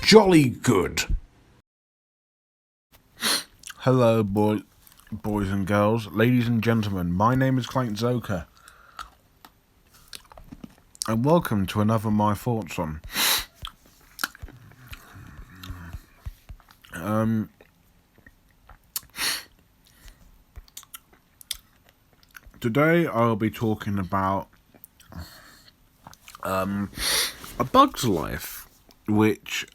jolly good. Hello, boys and girls, ladies and gentlemen. My name is AntZ, and welcome to another My Thoughts on. Today I'll be talking about A Bug's Life, which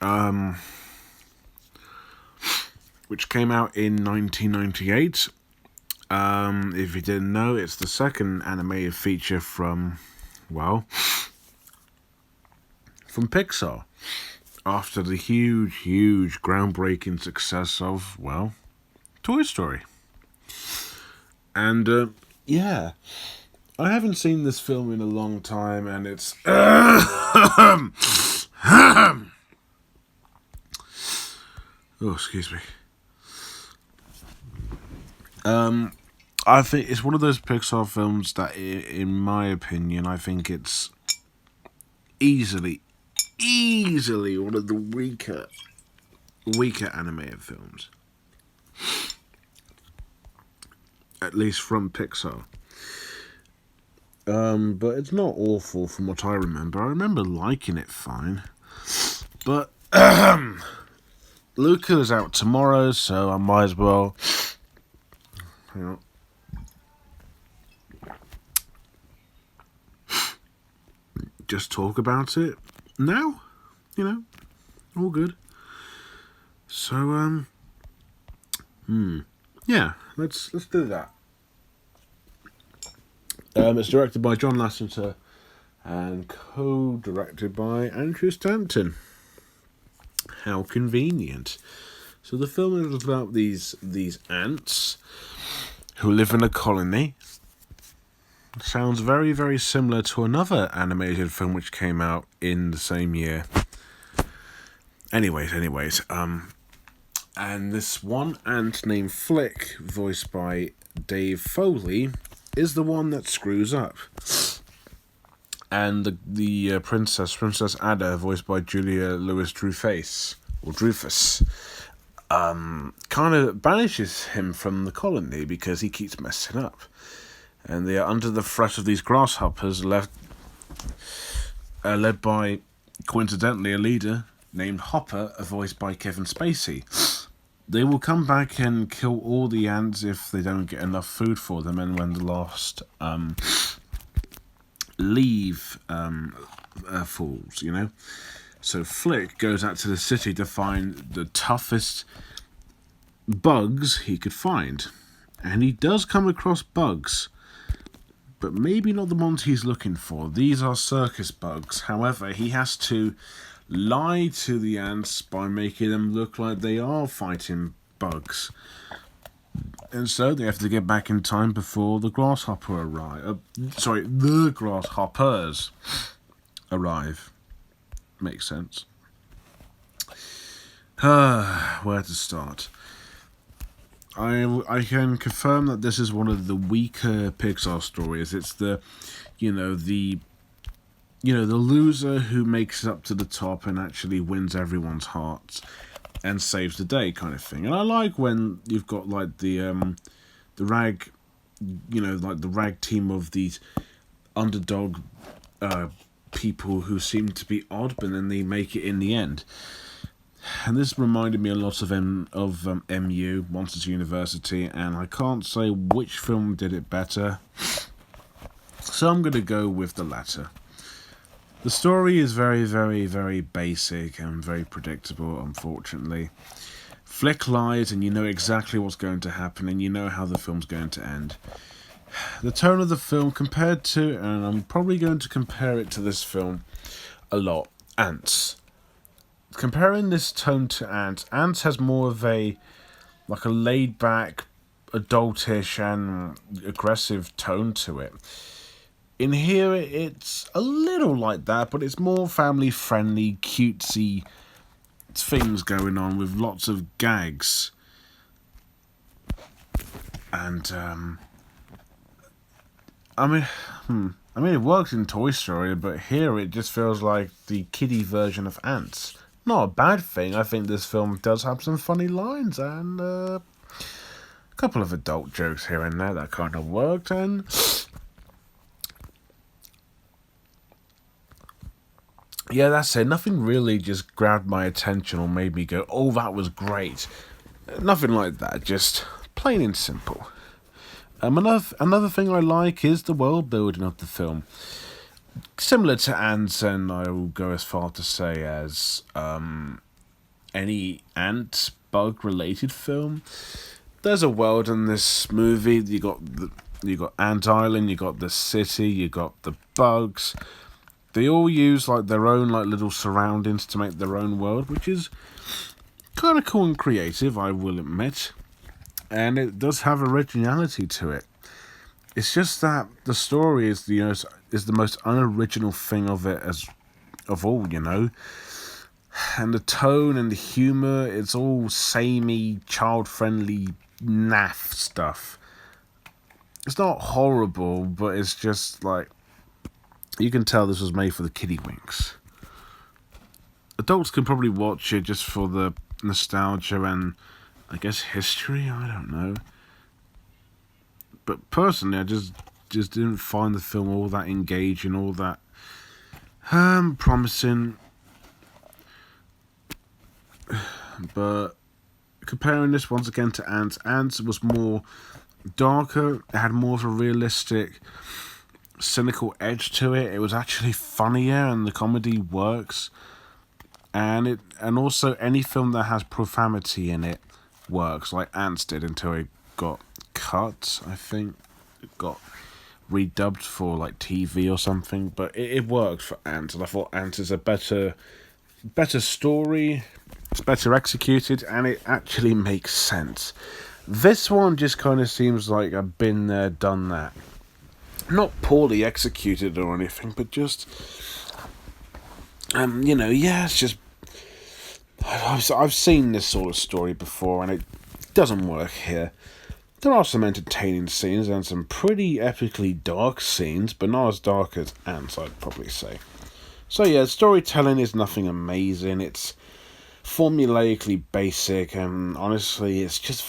came out in 1998. If you didn't know, it's the second animated feature from Pixar, after the huge groundbreaking success of, Toy Story. And I haven't seen this film in a long time, and it's oh, excuse me. I think it's one of those Pixar films that, in my opinion, I think it's easily one of the weaker animated films, at least from Pixar. But it's not awful from what I remember. I remember liking it fine, but Luca is out tomorrow, so I might as well, just talk about it now. All good. So let's do that. It's directed by John Lasseter and co-directed by Andrew Stanton. How convenient. So the film is about these ants who live in a colony. Sounds very, very similar to another animated film which came out in the same year. Anyways, and this one ant named Flick, voiced by Dave Foley, is the one that screws up. And the Princess Ada, voiced by Julia Louis-Dreyfus, kind of banishes him from the colony because he keeps messing up. And they are under the threat of these grasshoppers, led by, coincidentally, a leader named Hopper, voiced by Kevin Spacey. They will come back and kill all the ants if they don't get enough food for them, and when the last leaf falls, So Flick goes out to the city to find the toughest bugs he could find. And he does come across bugs, but maybe not the ones he's looking for. These are circus bugs. However, he has to lie to the ants by making them look like they are fighting bugs. And so they have to get back in time before the grasshopper arrive. The grasshoppers arrive. Makes sense. Where to start? I can confirm that this is one of the weaker Pixar stories. It's the loser who makes it up to the top and actually wins everyone's hearts and saves the day, kind of thing. And I like when you've got like the rag team of these underdog people who seem to be odd, but then they make it in the end. And this reminded me a lot of MU, Monsters University, and I can't say which film did it better, so I'm going to go with the latter. The story is very, very, very basic and very predictable, unfortunately. Flick lies, and you know exactly what's going to happen, and you know how the film's going to end. The tone of the film compared to, and I'm probably going to compare it to this film a lot, Ants. Comparing this tone to Ants has more of a laid-back, adultish and aggressive tone to it. In here, it's a little like that, but it's more family-friendly, cutesy things going on with lots of gags. And, it works in Toy Story, but here it just feels like the kiddie version of Ants. not a bad thing. I think this film does have some funny lines and a couple of adult jokes here and there that kind of worked. And yeah, that's it. Nothing really just grabbed my attention or made me go, "Oh, that was great." Nothing like that. Just plain and simple. Another thing I like is the world building of the film. Similar to AntZ, and I will go as far to say as any ant bug related film. There's a world in this movie. You got Ant Island, you got the city, you got the bugs. They all use like their own like little surroundings to make their own world, which is kind of cool and creative, I will admit. And it does have originality to it. It's just that the story is is the most unoriginal thing of it of all, And the tone and the humour, it's all samey, child-friendly, naff stuff. It's not horrible, but it's just like, you can tell this was made for the kiddie winks. Adults can probably watch it just for the nostalgia and, I guess, history, I don't know. But personally, I just didn't find the film all that engaging, all that promising. But comparing this once again to AntZ was more darker. It had more of a realistic, cynical edge to it. It was actually funnier, and the comedy works. And also any film that has profanity in it works, like AntZ did, until it got cut. I think it got redubbed for like TV or something, but it worked for AntZ. And I thought AntZ is a better story. It's better executed, and it actually makes sense. This one just kind of seems like I've been there, done that. Not poorly executed or anything, but just it's just I've seen this sort of story before, and it doesn't work here. There are some entertaining scenes and some pretty epically dark scenes, but not as dark as AntZ, I'd probably say. So yeah, storytelling is nothing amazing. It's formulaically basic, and honestly, it's just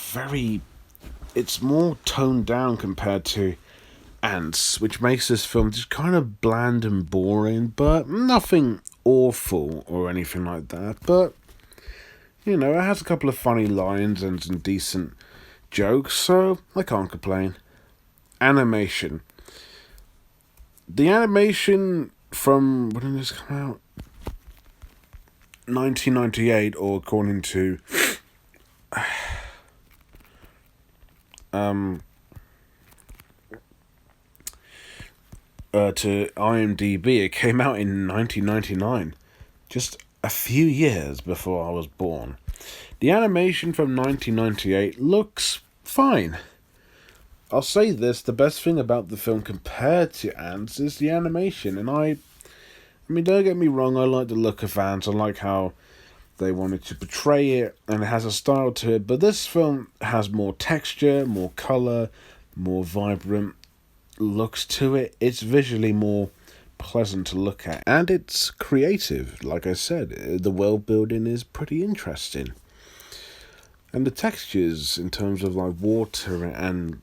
it's more toned down compared to AntZ, which makes this film just kind of bland and boring, but nothing awful or anything like that. But it has a couple of funny lines and some decent jokes, so I can't complain. Animation. The animation from, when did this come out? 1998, or according to to IMDb, it came out in 1999, just a few years before I was born. The animation from 1998 looks fine. I'll say this, the best thing about the film compared to AntZ is the animation, and I mean, don't get me wrong, I like the look of AntZ, I like how they wanted to portray it, and it has a style to it, but this film has more texture, more colour, more vibrant looks to it. It's visually more pleasant to look at, and it's creative. Like I said, the world building is pretty interesting, and the textures in terms of like water and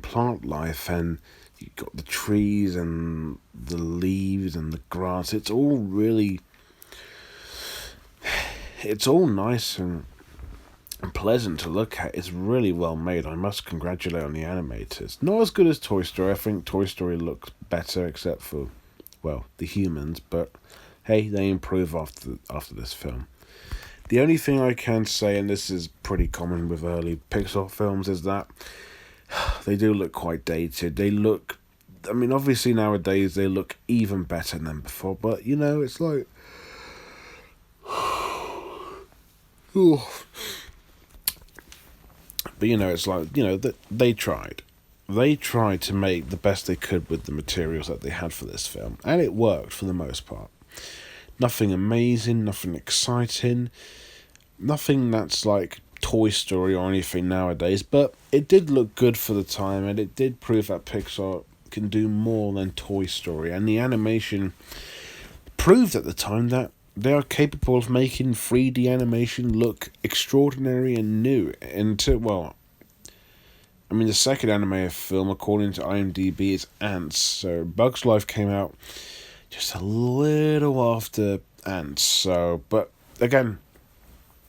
plant life, and you got the trees and the leaves and the grass. It's all nice and pleasant to look at. It's really well made. I must congratulate on the animators. Not as good as Toy Story. I think Toy Story looks better, except for, well, the humans. But hey, they improve after this film. The only thing I can say, and this is pretty common with early Pixar films, is that they do look quite dated. They look, I mean, obviously nowadays they look even better than before, but it's like, but it's like, that they tried. They tried to make the best they could with the materials that they had for this film, and it worked for the most part. Nothing amazing, nothing exciting, nothing that's like Toy Story or anything nowadays, but it did look good for the time, and it did prove that Pixar can do more than Toy Story, and the animation proved at the time that they are capable of making 3D animation look extraordinary and new. The second animated film, according to IMDb, is AntZ. So Bugs Life came out just a little after AntZ. So, but again,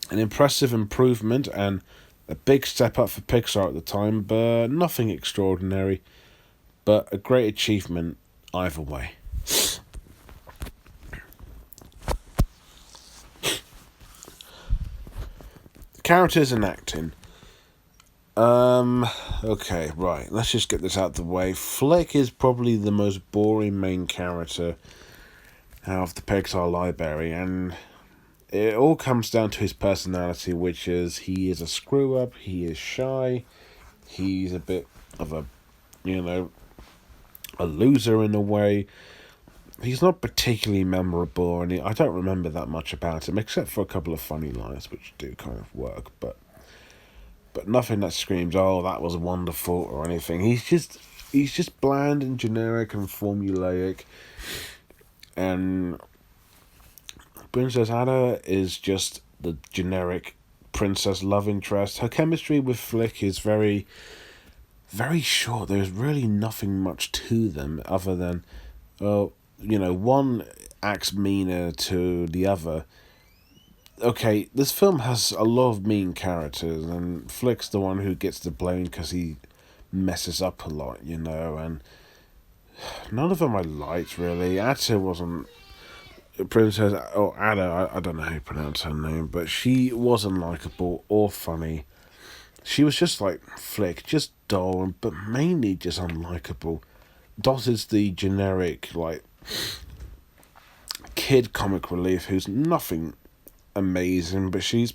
an impressive improvement and a big step up for Pixar at the time, but nothing extraordinary. But a great achievement either way. Characters and acting. Okay, right. Let's just get this out of the way. Flick is probably the most boring main character out of the Pixar library, and it all comes down to his personality, which is he is a screw-up, he is shy, he's a bit of a loser in a way. He's not particularly memorable, and I don't remember that much about him, except for a couple of funny lines, which do kind of work, but nothing that screams, "Oh, that was wonderful," or anything. He's just bland and generic and formulaic, and Princess Ada is just the generic princess love interest. Her chemistry with Flick is very, very short. There's really nothing much to them other than, one acts meaner to the other. Okay, this film has a lot of mean characters, and Flick's the one who gets the blame because he messes up a lot, and none of them I liked, really. Ada wasn't... Princess... or Ada, I don't know how you pronounce her name, but she wasn't likeable or funny. She was just like Flick, just dull, but mainly just unlikable. Dot is the generic, kid comic relief who's nothing amazing, but she's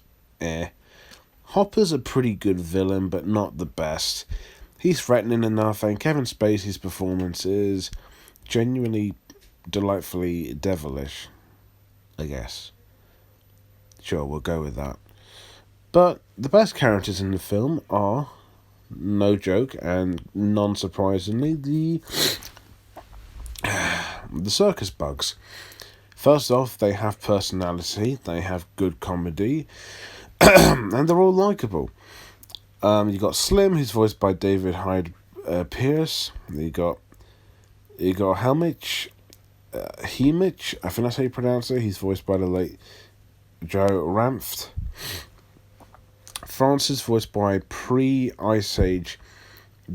Hopper's a pretty good villain, but not the best. He's threatening enough, and Kevin Spacey's performance is genuinely delightfully devilish, I guess. Sure, we'll go with that. But the best characters in the film are, no joke, and non-surprisingly, the circus bugs. First off, they have personality, they have good comedy, and they're all likable. You got Slim, who's voiced by David Hyde Pierce. You got Hemich, I think that's how you pronounce it. He's voiced by the late Joe Ranft. Francis, voiced by pre-Ice Age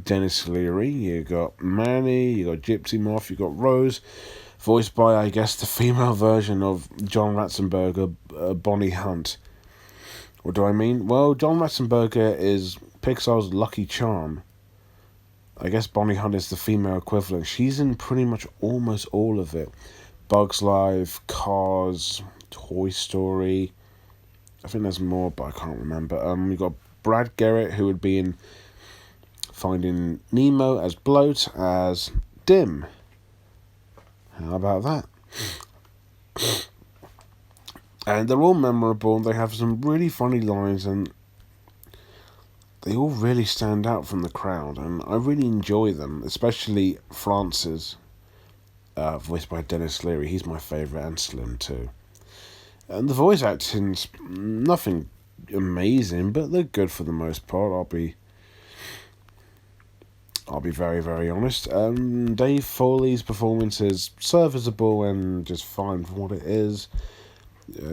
Dennis Leary. You got Manny, you got Gypsy Moth, you got Rose, voiced by, I guess, the female version of John Ratzenberger, Bonnie Hunt. What do I mean? Well, John Ratzenberger is Pixar's Lucky Charm. I guess Bonnie Hunt is the female equivalent. She's in pretty much almost all of it. Bugs Life, Cars, Toy Story. I think there's more, but I can't remember. We got Brad Garrett, who would be in Finding Nemo as Bloat, as Dim. How about that? And they're all memorable. They have some really funny lines, and they all really stand out from the crowd. And I really enjoy them, especially Francis, voiced by Dennis Leary. He's my favourite, and Slim too. And the voice acting's nothing amazing, but they're good for the most part. I'll be very, very honest. Dave Foley's performance is serviceable and just fine for what it is.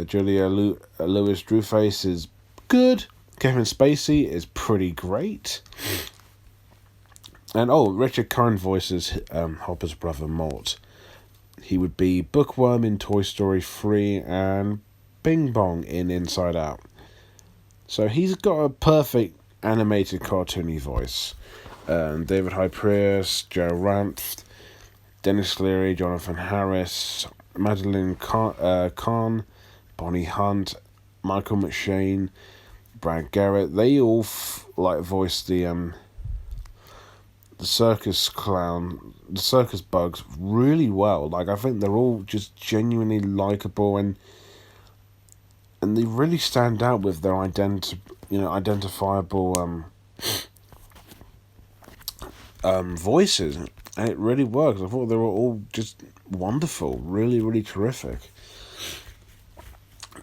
Julia Louis-Dreyfus is good. Kevin Spacey is pretty great. And Richard Kind voices Hopper's brother Mort. He would be Bookworm in Toy Story 3 and Bing Bong in Inside Out. So he's got a perfect animated cartoony voice. David Hyde Pierce, Joe Ranft, Dennis Leary, Jonathan Harris, Madeline Kahn, Bonnie Hunt, Michael McShane, Brad Garrett. They all voice the circus clown, the circus bugs really well. I think they're all just genuinely likable, and they really stand out with their identifiable voices. And it really works. I thought they were all just wonderful, really, really terrific.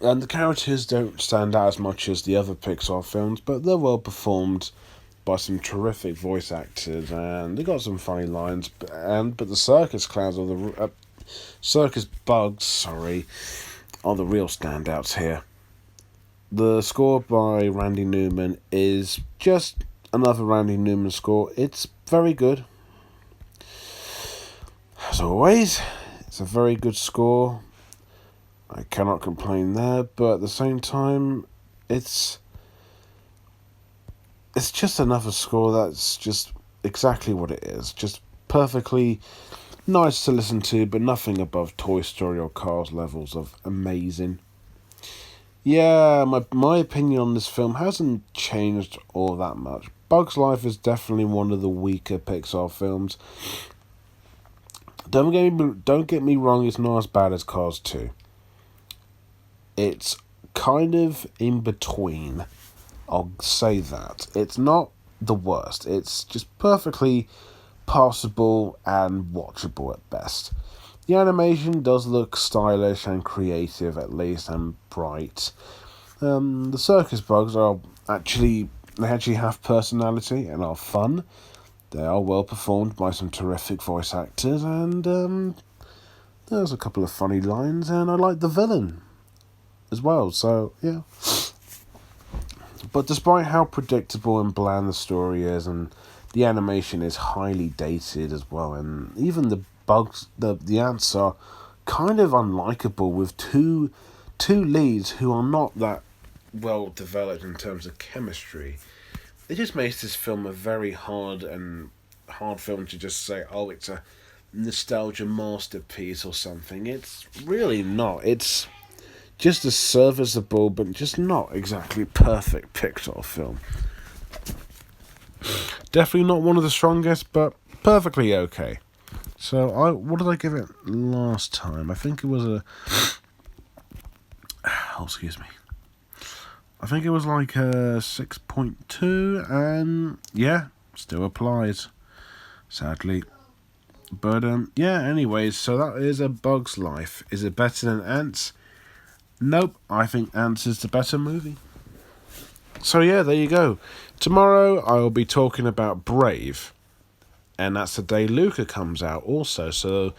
And the characters don't stand out as much as the other Pixar films, but they're well performed by some terrific voice actors, and they got some funny lines. But the circus clowns or the circus bugs, sorry, are the real standouts here. The score by Randy Newman is just another Randy Newman score. It's very good. As always, it's a very good score. I cannot complain there, but at the same time, it's just another score that's just exactly what it is. Just perfectly nice to listen to, but nothing above Toy Story or Cars levels of amazing. Yeah, my opinion on this film hasn't changed all that much. Bug's Life is definitely one of the weaker Pixar films. Don't get me wrong, it's not as bad as Cars 2. It's kind of in between. I'll say that. It's not the worst. It's just perfectly passable and watchable at best. The animation does look stylish and creative at least, and bright. The circus bugs they actually have personality and are fun. They are well performed by some terrific voice actors, and there's a couple of funny lines, and I like the villain as well, so yeah. But despite how predictable and bland the story is, and the animation is highly dated as well, and even the bugs, the ants are kind of unlikable with two leads who are not that well developed in terms of chemistry. It just makes this film a very hard film to just say, oh, it's a nostalgia masterpiece or something. It's really not. It's just a serviceable, but just not exactly perfect Pixar film. Definitely not one of the strongest, but perfectly okay. So, what did I give it last time? I think it was oh, excuse me. I think it was like a 6.2, and yeah, still applies, sadly. But, yeah, anyways, so that is A Bug's Life. Is it better than Ants? Nope, I think AntZ is the better movie. So yeah, there you go. Tomorrow I will be talking about Brave, and that's the day Luca comes out also. So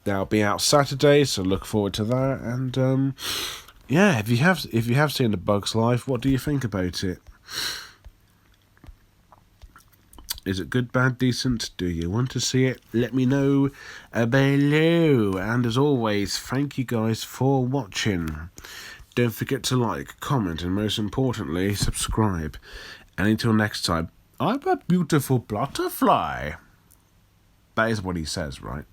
that'll be out Saturday. So look forward to that. And yeah, if you have seen A Bug's Life, what do you think about it? Is it good, bad, decent? Do you want to see it? Let me know below. And as always, thank you guys for watching. Don't forget to like, comment, and most importantly, subscribe. And until next time, I'm a beautiful butterfly. That is what he says, right?